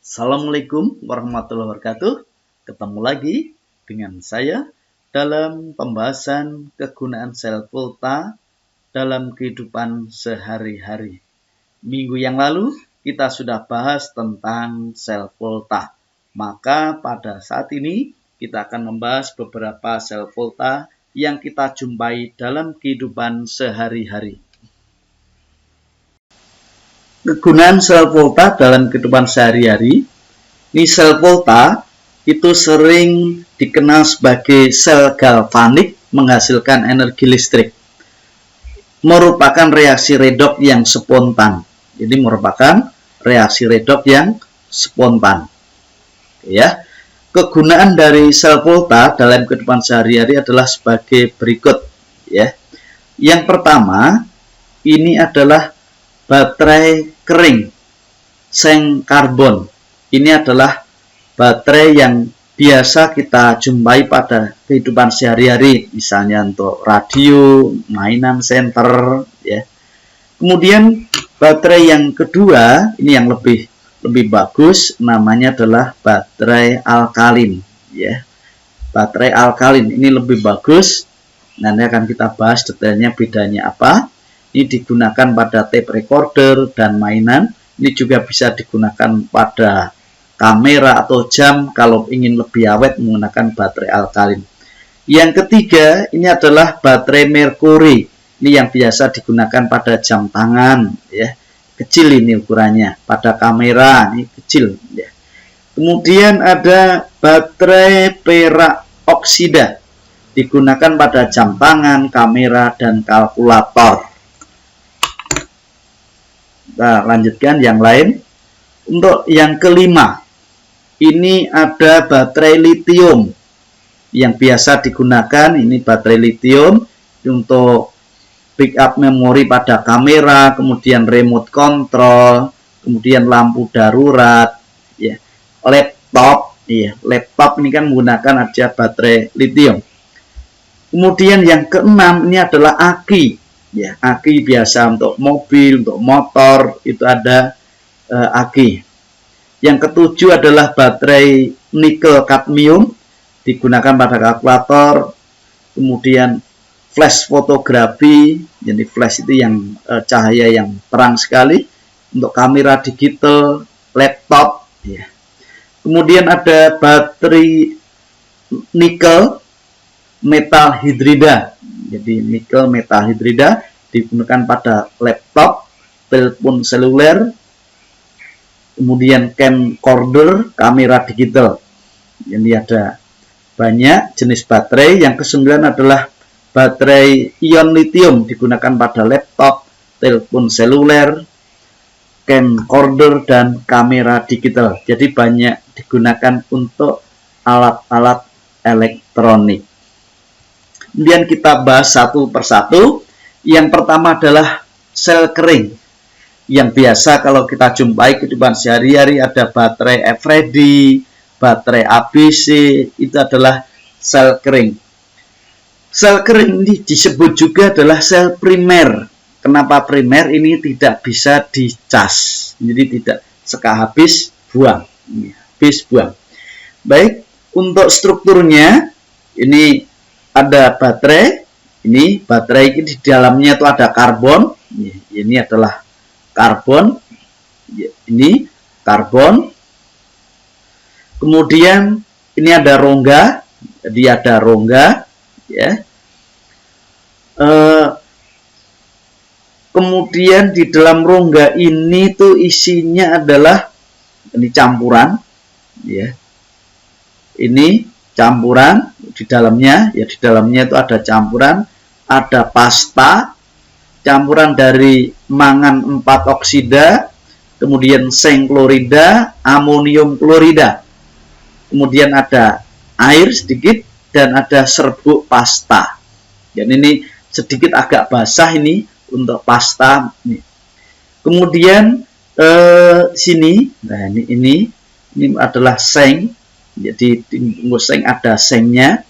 Assalamualaikum warahmatullahi wabarakatuh. Ketemu lagi dengan saya dalam pembahasan kegunaan sel volta dalam kehidupan sehari-hari. Minggu yang lalu kita sudah bahas tentang sel volta. Maka pada saat ini kita akan membahas beberapa sel volta yang kita jumpai dalam kehidupan sehari-hari. Kegunaan sel volta dalam kehidupan sehari-hari. Ini sel volta itu sering dikenal sebagai sel galvanik menghasilkan energi listrik. Merupakan reaksi redoks yang spontan. Jadi merupakan reaksi redoks yang spontan. Ya. Kegunaan dari sel volta dalam kehidupan sehari-hari adalah sebagai berikut. Ya. Yang pertama, ini adalah baterai kering seng karbon. Ini adalah baterai yang biasa kita jumpai pada kehidupan sehari-hari, misalnya untuk radio, mainan senter, ya. Kemudian baterai yang kedua, ini yang lebih bagus, namanya adalah baterai alkalin, ya. Baterai alkalin ini lebih bagus. Nanti akan kita bahas detailnya bedanya apa. Ini digunakan pada tape recorder dan mainan. Ini juga bisa digunakan pada kamera atau jam kalau ingin lebih awet menggunakan baterai alkalin. Yang ketiga, ini adalah baterai merkuri. Ini yang biasa digunakan pada jam tangan, ya. Kecil ini ukurannya. Pada kamera ini kecil, ya. Kemudian ada baterai perak oksida. Digunakan pada jam tangan, kamera, dan kalkulator. Nah, lanjutkan yang lain. Untuk yang kelima, ini ada baterai litium yang biasa digunakan. Ini baterai litium untuk backup memori pada kamera, kemudian remote control, kemudian lampu darurat, ya. Laptop, ya. Laptop ini kan menggunakan aja baterai litium. Kemudian yang keenam ini adalah aki. Ya, aki biasa untuk mobil, untuk motor, itu ada aki. Yang ketujuh adalah baterai nikel kadmium, digunakan pada kalkulator. Kemudian flash fotografi, jadi flash itu yang cahaya yang terang sekali, untuk kamera digital, laptop. Ya. Kemudian ada baterai nikel metal hidrida. Jadi nikel metal hidrida digunakan pada laptop, telepon seluler, kemudian camcorder, kamera digital. Jadi ada banyak jenis baterai. Yang kesembilan adalah baterai ion litium digunakan pada laptop, telepon seluler, camcorder, dan kamera digital. Jadi banyak digunakan untuk alat-alat elektronik. Kemudian kita bahas satu persatu. Yang pertama adalah sel kering. Yang biasa kalau kita jumpai kehidupan sehari-hari ada baterai Eveready, baterai ABC, itu adalah sel kering. Sel kering ini disebut juga adalah sel primer. Kenapa primer? Ini tidak bisa dicas. Jadi tidak habis buang. Habis buang. Baik, untuk strukturnya ini ada baterai. Ini baterai ini di dalamnya itu ada karbon. Ini adalah karbon. Ini karbon. Kemudian ini ada rongga. Jadi ada rongga, ya. Kemudian di dalam rongga ini tuh isinya adalah ini campuran, ya. Ini campuran di dalamnya, ya, di dalamnya itu ada campuran, ada pasta, campuran dari mangan 4 oksida, kemudian seng klorida, amonium klorida, kemudian ada air sedikit, dan ada serbuk pasta. Dan ini sedikit agak basah ini untuk pasta. Kemudian sini, nah ini adalah seng. Jadi seng ada sengnya.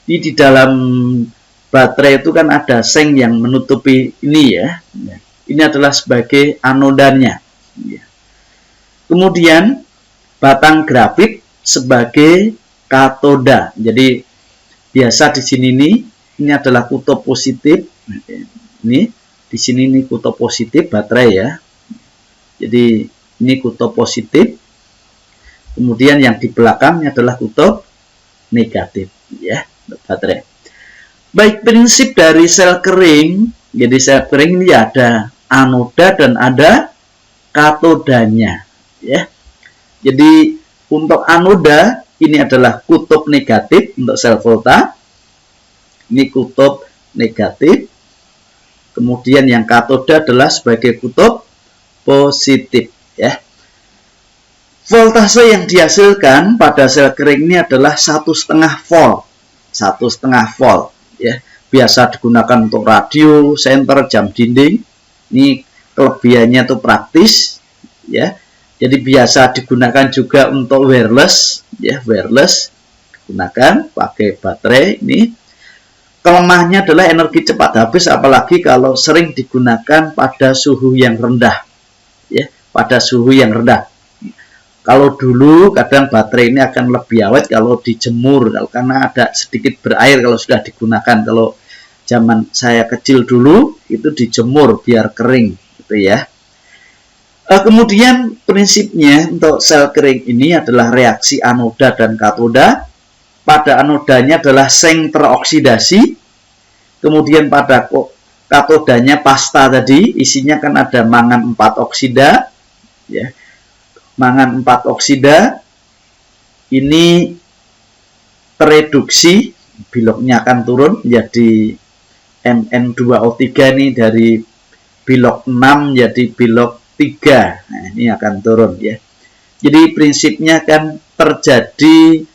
Ini di dalam baterai itu kan ada seng yang menutupi ini, ya. Ini adalah sebagai anodanya. Kemudian batang grafit sebagai katoda. Jadi biasa di sini ini adalah kutub positif. Ini di sini ini kutub positif baterai ya. Jadi ini kutub positif. Kemudian yang di belakangnya adalah kutub negatif ya, baterai. Baik, prinsip dari sel kering. Jadi sel kering ini ada anoda dan ada katodanya ya. Jadi untuk anoda ini adalah kutub negatif untuk sel volta. Ini kutub negatif. Kemudian yang katoda adalah sebagai kutub positif ya. Voltase yang dihasilkan pada sel kering ini adalah 1,5 volt. 1,5 volt ya. Biasa digunakan untuk radio, senter, jam dinding. Ini kelebihannya itu praktis ya. Jadi biasa digunakan juga untuk wireless ya, wireless digunakan pakai baterai ini. Kelemahannya adalah energi cepat habis, apalagi kalau sering digunakan pada suhu yang rendah ya, pada suhu yang rendah. Kalau dulu kadang baterai ini akan lebih awet kalau dijemur, karena ada sedikit berair kalau sudah digunakan. Kalau zaman saya kecil dulu itu dijemur biar kering gitu ya. Kemudian prinsipnya untuk sel kering ini adalah reaksi anoda dan katoda. Pada anodanya adalah seng teroksidasi. Kemudian pada katodanya pasta tadi, isinya kan ada mangan 4 oksida. Ya. Mangan 4 oksida ini tereduksi, biloknya akan turun menjadi Mn2O3 nih, dari bilok 6 jadi bilok 3. Nah, ini akan turun ya. Jadi prinsipnya kan terjadi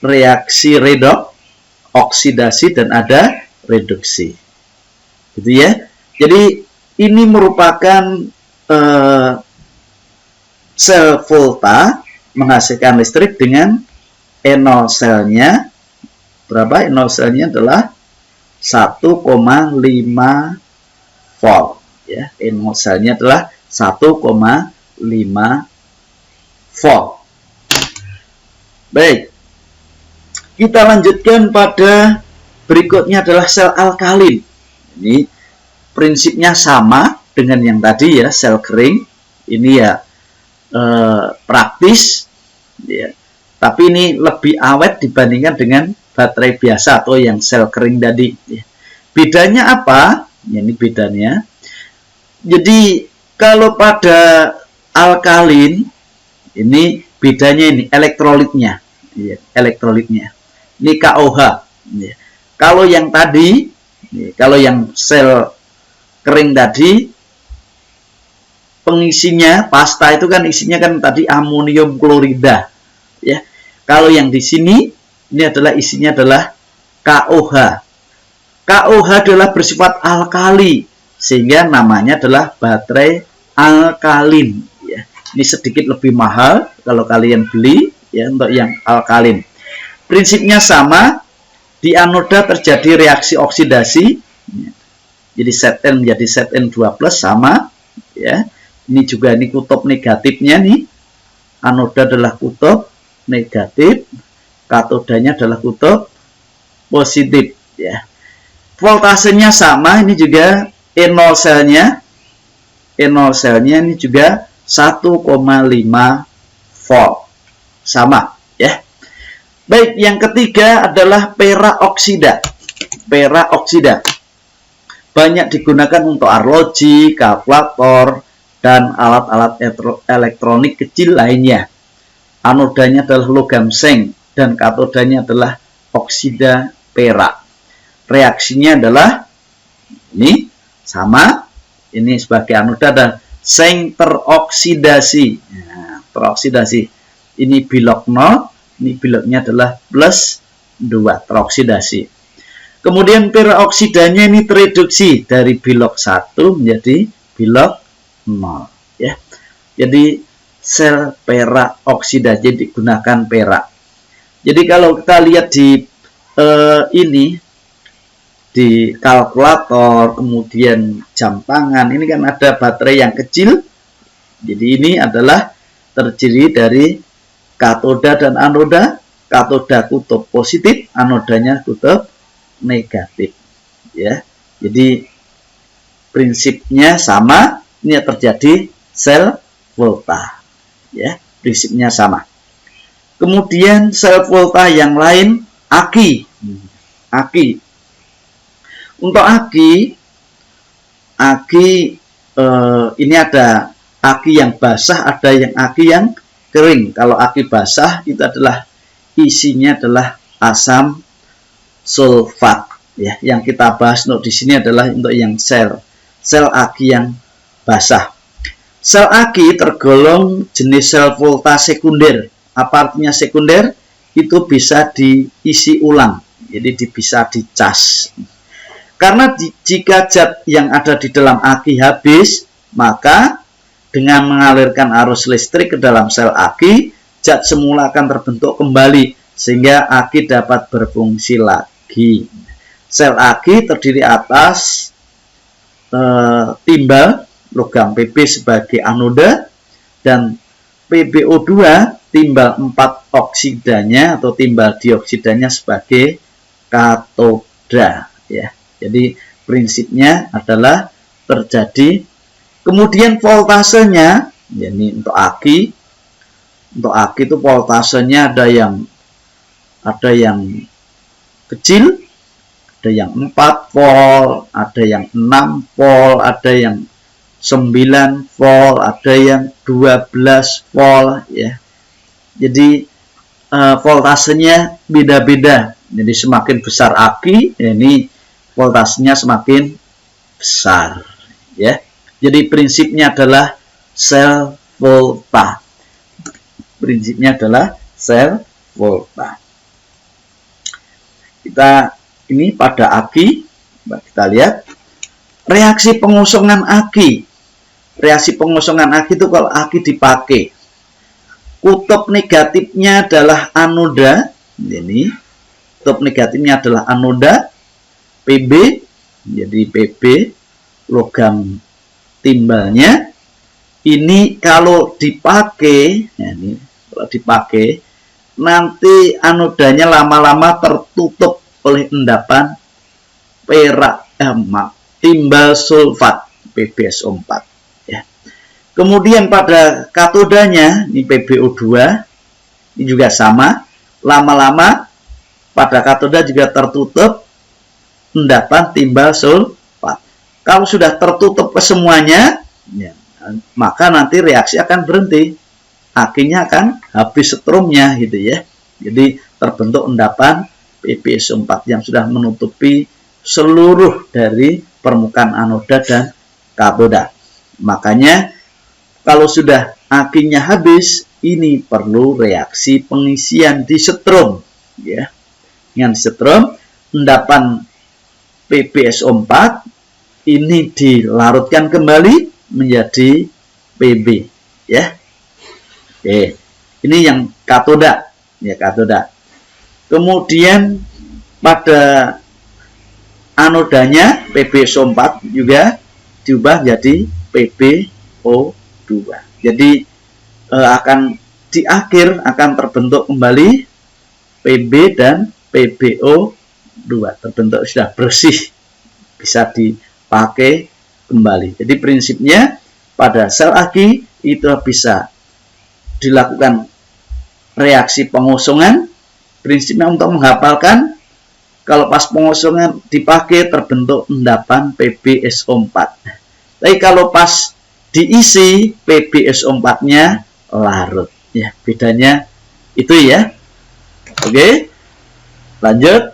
reaksi redoks, oksidasi dan ada reduksi. Gitu ya. Jadi ini merupakan sel volta menghasilkan listrik dengan E0 selnya berapa? E0 selnya adalah 1,5 volt ya. E0 selnya adalah 1,5 volt. Baik, kita lanjutkan pada berikutnya adalah sel alkalin. Ini prinsipnya sama dengan yang tadi ya, sel kering. Ini ya praktis ya, tapi ini lebih awet dibandingkan dengan baterai biasa atau yang sel kering tadi ya. Bedanya apa? Ya, ini bedanya. Jadi kalau pada alkalin ini bedanya ini elektrolitnya ya, elektrolitnya ini KOH ya. Kalau yang tadi ya, kalau yang sel kering tadi pengisinya pasta itu kan isinya kan tadi amonium klorida ya. Kalau yang di sini ini adalah isinya adalah KOH. KOH adalah bersifat alkali sehingga namanya adalah baterai alkalin ya. Ini sedikit lebih mahal kalau kalian beli ya untuk yang alkalin. Prinsipnya sama, di anoda terjadi reaksi oksidasi. Jadi Zn menjadi Zn2+ sama ya. Ini juga ini kutub negatifnya nih. Anoda adalah kutub negatif, katodanya adalah kutub positif ya. Voltasenya sama, ini juga E0 selnya. E0 selnya ini juga 1,5 volt. Sama ya. Baik, yang ketiga adalah peroksida. Peroksida banyak digunakan untuk arloji, kalkulator, dan alat-alat elektronik kecil lainnya. Anodanya adalah logam seng dan katodanya adalah oksida perak. Reaksinya adalah ini sama, ini sebagai anoda dan seng teroksidasi. Nah, teroksidasi. Ini bilok 0, ini biloknya adalah plus 2, teroksidasi. Kemudian peroksidanya ini tereduksi dari bilok 1 menjadi bilok 0 ya. Jadi sel perak oksida, jadi digunakan perak. Jadi kalau kita lihat di ini di kalkulator, kemudian jam tangan, ini kan ada baterai yang kecil. Jadi ini adalah terdiri dari katoda dan anoda, katoda kutub positif, anodanya kutub negatif. Ya, jadi prinsipnya sama. Ini terjadi sel volta. Ya, prinsipnya sama. Kemudian sel volta yang lain, aki. Aki. Untuk aki ini ada aki yang basah, ada yang aki yang kering. Kalau aki basah itu adalah isinya adalah asam sulfat. Ya, yang kita bahas untuk di sini adalah untuk yang sel aki yang basah. Sel aki tergolong jenis sel volta sekunder. Apa artinya sekunder? Itu bisa diisi ulang, jadi bisa dicas. Karena jika zat yang ada di dalam aki habis, maka dengan mengalirkan arus listrik ke dalam sel aki, zat semula akan terbentuk kembali sehingga aki dapat berfungsi lagi. Sel aki terdiri atas timbal logam Pb sebagai anoda dan PbO2 timbal 4 oksidanya atau timbal dioksidanya sebagai katoda. Ya, jadi prinsipnya adalah terjadi. Kemudian voltasenya, jadi untuk aki itu voltasenya ada yang kecil, ada yang 4 volt, ada yang 6 volt, ada yang 9 volt, ada yang 12 volt, ya. Jadi voltasenya beda-beda. Jadi semakin besar aki, ini voltasenya semakin besar, ya. Jadi prinsipnya adalah sel volta. Prinsipnya adalah sel volta. Kita ini pada aki, kita lihat reaksi pengosongan aki. Reaksi pengosongan aki itu kalau aki dipakai, kutub negatifnya adalah anoda. Ini kutub negatifnya adalah anoda, Pb, jadi Pb logam timbalnya. Ini kalau dipakai, ya ini kalau dipakai, nanti anodanya lama-lama tertutup oleh endapan perak timbal sulfat PbSO4. Ya. Kemudian pada katodanya, ini PbO2, ini juga sama, lama-lama pada katoda juga tertutup endapan timbal sulfat. Kalau sudah tertutup ke semuanya, ya, maka nanti reaksi akan berhenti, akinya akan habis setrumnya, gitu ya. Jadi terbentuk endapan PbSO4 yang sudah menutupi seluruh dari permukaan anoda dan katoda. Makanya kalau sudah akinya habis, ini perlu reaksi pengisian di setrum, ya. Yang di setrum, endapan PbSO4 ini dilarutkan kembali menjadi Pb, ya. Oke, ini yang katoda, ya, katoda. Kemudian pada anodanya PbSO4 juga diubah jadi PbO2. Jadi akan di akhir akan terbentuk kembali Pb dan PbO2, terbentuk sudah bersih, bisa dipakai kembali. Jadi prinsipnya pada sel aki itu bisa dilakukan reaksi pengosongan. Prinsipnya untuk menghafalkan, kalau pas pengosongan dipakai terbentuk endapan PbSO4. Tapi kalau pas diisi PbSO4-nya larut. Ya, bedanya itu, ya. Oke. Lanjut.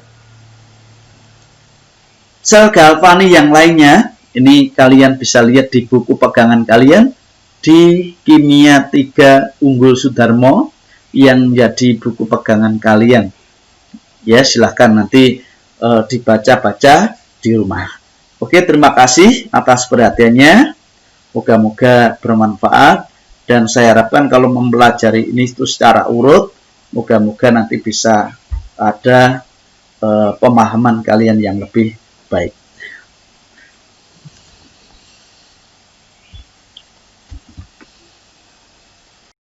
Sel galvani yang lainnya, ini kalian bisa lihat di buku pegangan kalian di Kimia 3 Unggul Sudarmo yang menjadi buku pegangan kalian. Ya, silahkan nanti dibaca-baca di rumah. Oke, terima kasih atas perhatiannya. Moga-moga bermanfaat dan saya harapkan kalau mempelajari ini itu secara urut, moga-moga nanti bisa ada pemahaman kalian yang lebih baik.